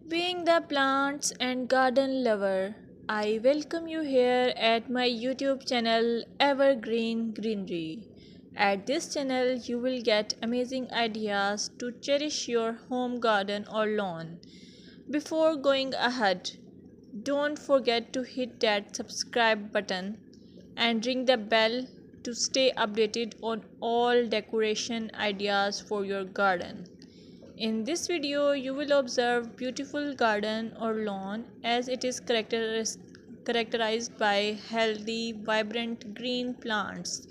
Being the plants and garden lover, I welcome you here at my YouTube channel Evergreen Greenery. At this channel, you will get amazing ideas to cherish your home garden or lawn. Before going ahead, don't forget to hit that subscribe button and ring the bell to stay updated on all decoration ideas for your garden. In this video, you will observe beautiful garden or lawn as it is characterized by healthy, vibrant green plants.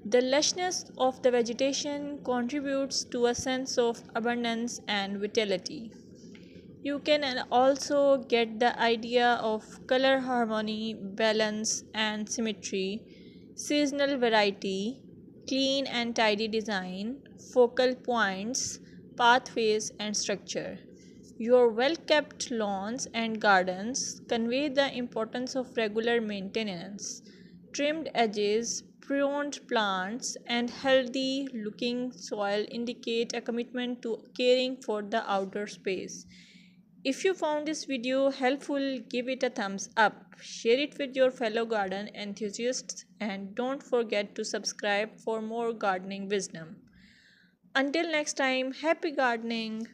The lushness of the vegetation contributes to a sense of abundance and vitality. You can also get the idea of color harmony, balance, and symmetry, seasonal variety, clean and tidy design, focal points, pathways, and structure. Your well kept lawns and gardens convey the importance of regular maintenance. Trimmed edges, pruned plants, and healthy looking soil indicate a commitment to caring for the outdoor space. If you found this video helpful, give it a thumbs up, share it with your fellow garden enthusiasts, and don't forget to subscribe for more gardening wisdom. Until next time, happy gardening!